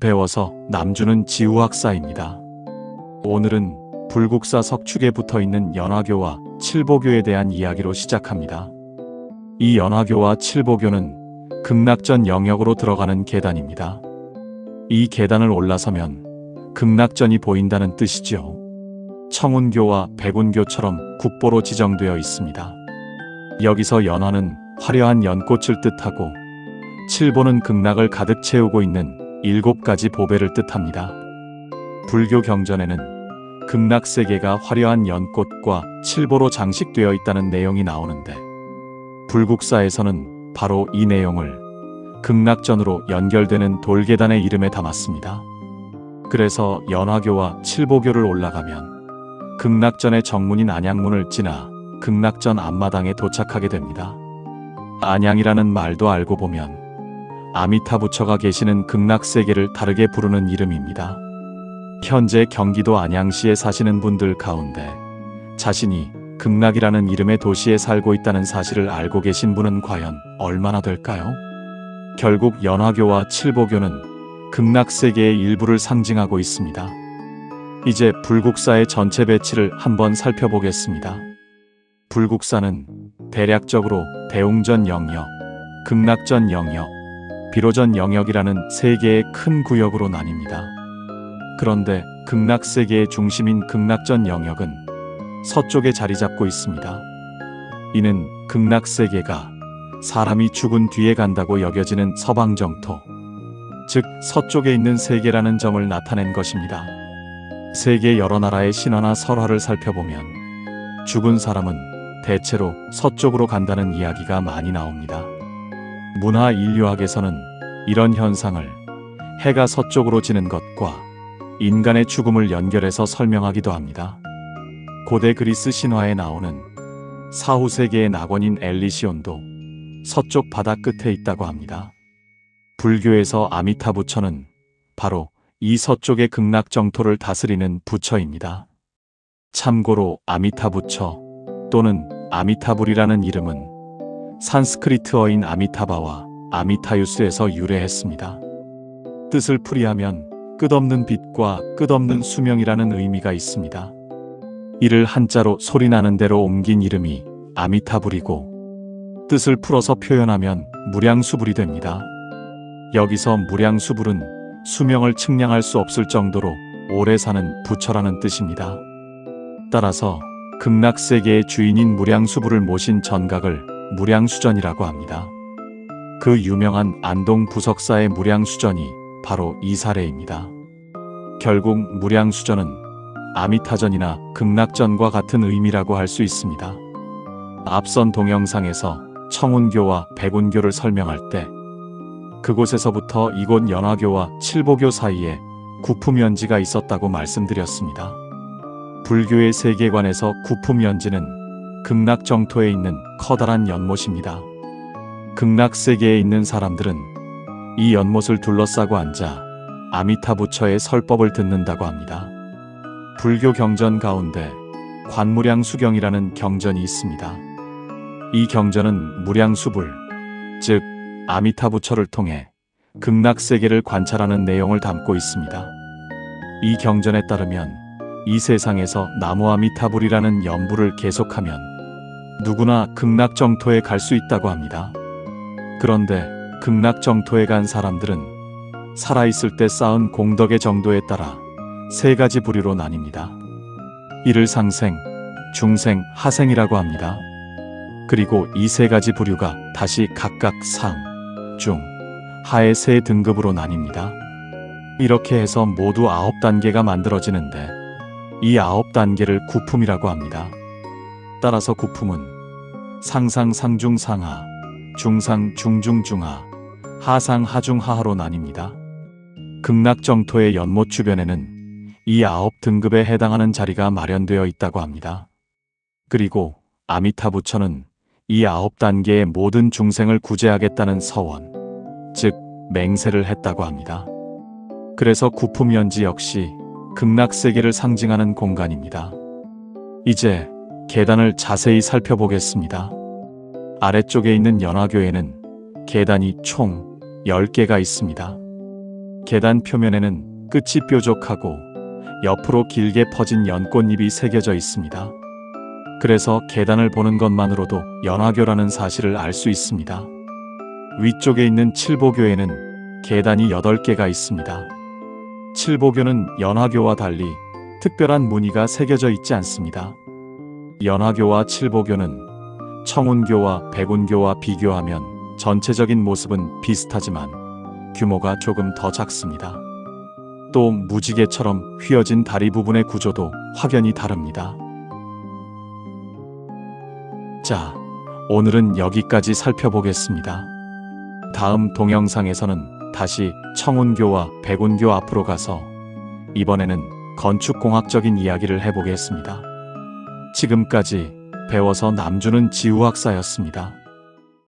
배워서 남주는 지우학사입니다. 오늘은 불국사 석축에 붙어있는 연화교와 칠보교에 대한 이야기로 시작합니다. 이 연화교와 칠보교는 극락전 영역으로 들어가는 계단입니다. 이 계단을 올라서면 극락전이 보인다는 뜻이죠. 청운교와 백운교처럼 국보로 지정되어 있습니다. 여기서 연화는 화려한 연꽃을 뜻하고 칠보는 극락을 가득 채우고 있는 7가지 보배를 뜻합니다. 불교 경전에는 극락세계가 화려한 연꽃과 칠보로 장식되어 있다는 내용이 나오는데 불국사에서는 바로 이 내용을 극락전으로 연결되는 돌계단의 이름에 담았습니다. 그래서 연화교와 칠보교를 올라가면 극락전의 정문인 안양문을 지나 극락전 앞마당에 도착하게 됩니다. 안양이라는 말도 알고 보면 아미타부처가 계시는 극락세계를 다르게 부르는 이름입니다. 현재 경기도 안양시에 사시는 분들 가운데 자신이 극락이라는 이름의 도시에 살고 있다는 사실을 알고 계신 분은 과연 얼마나 될까요? 결국 연화교와 칠보교는 극락세계의 일부를 상징하고 있습니다. 이제 불국사의 전체 배치를 한번 살펴보겠습니다. 불국사는 대략적으로 대웅전 영역, 극락전 영역, 비로전 영역이라는 세 개의 큰 구역으로 나뉩니다. 그런데 극락세계의 중심인 극락전 영역은 서쪽에 자리 잡고 있습니다. 이는 극락세계가 사람이 죽은 뒤에 간다고 여겨지는 서방정토, 즉 서쪽에 있는 세계라는 점을 나타낸 것입니다. 세계 여러 나라의 신화나 설화를 살펴보면 죽은 사람은 대체로 서쪽으로 간다는 이야기가 많이 나옵니다. 문화 인류학에서는 이런 현상을 해가 서쪽으로 지는 것과 인간의 죽음을 연결해서 설명하기도 합니다. 고대 그리스 신화에 나오는 사후세계의 낙원인 엘리시온도 서쪽 바다 끝에 있다고 합니다. 불교에서 아미타부처는 바로 이 서쪽의 극락정토를 다스리는 부처입니다. 참고로 아미타부처 또는 아미타불이라는 이름은 산스크리트어인 아미타바와 아미타유스에서 유래했습니다. 뜻을 풀이하면 끝없는 빛과 끝없는 수명이라는 의미가 있습니다. 이를 한자로 소리나는 대로 옮긴 이름이 아미타불이고 뜻을 풀어서 표현하면 무량수불이 됩니다. 여기서 무량수불은 수명을 측량할 수 없을 정도로 오래 사는 부처라는 뜻입니다. 따라서 극락세계의 주인인 무량수불을 모신 전각을 무량수전이라고 합니다. 그 유명한 안동 부석사의 무량수전이 바로 이 사례입니다. 결국 무량수전은 아미타전이나 극락전과 같은 의미라고 할 수 있습니다. 앞선 동영상에서 청운교와 백운교를 설명할 때 그곳에서부터 이곳 연화교와 칠보교 사이에 구품연지가 있었다고 말씀드렸습니다. 불교의 세계관에서 구품연지는 극락정토에 있는 커다란 연못입니다. 극락세계에 있는 사람들은 이 연못을 둘러싸고 앉아 아미타부처의 설법을 듣는다고 합니다. 불교 경전 가운데 관무량수경이라는 경전이 있습니다. 이 경전은 무량수불, 즉 아미타부처를 통해 극락세계를 관찰하는 내용을 담고 있습니다. 이 경전에 따르면 이 세상에서 나무아미타불이라는 연부를 계속하면 누구나 극락정토에 갈 수 있다고 합니다. 그런데 극락정토에 간 사람들은 살아있을 때 쌓은 공덕의 정도에 따라 3가지 부류로 나뉩니다. 이를 상생, 중생, 하생이라고 합니다. 그리고 이 3가지 부류가 다시 각각 상, 중, 하의 3등급으로 나뉩니다. 이렇게 해서 모두 9단계가 만들어지는데 이 9단계를 구품이라고 합니다. 따라서 구품은 상상, 상중, 상하, 중상, 중중, 중하, 하상, 하중, 하하로 나뉩니다. 극락정토의 연못 주변에는 이 9등급에 해당하는 자리가 마련되어 있다고 합니다. 그리고 아미타부처는 이 9단계의 모든 중생을 구제하겠다는 서원, 즉 맹세를 했다고 합니다. 그래서 구품연지 역시 극락세계를 상징하는 공간입니다. 이제 계단을 자세히 살펴보겠습니다. 아래쪽에 있는 연화교에는 계단이 총 10개가 있습니다. 계단 표면에는 끝이 뾰족하고 옆으로 길게 퍼진 연꽃잎이 새겨져 있습니다. 그래서 계단을 보는 것만으로도 연화교라는 사실을 알 수 있습니다. 위쪽에 있는 칠보교에는 계단이 8개가 있습니다. 칠보교는 연화교와 달리 특별한 무늬가 새겨져 있지 않습니다. 연화교와 칠보교는 청운교와 백운교와 비교하면 전체적인 모습은 비슷하지만 규모가 조금 더 작습니다. 또 무지개처럼 휘어진 다리 부분의 구조도 확연히 다릅니다. 자, 오늘은 여기까지 살펴보겠습니다. 다음 동영상에서는 다시 청운교와 백운교 앞으로 가서 이번에는 건축공학적인 이야기를 해보겠습니다. 지금까지 배워서 남주는 지우학사였습니다.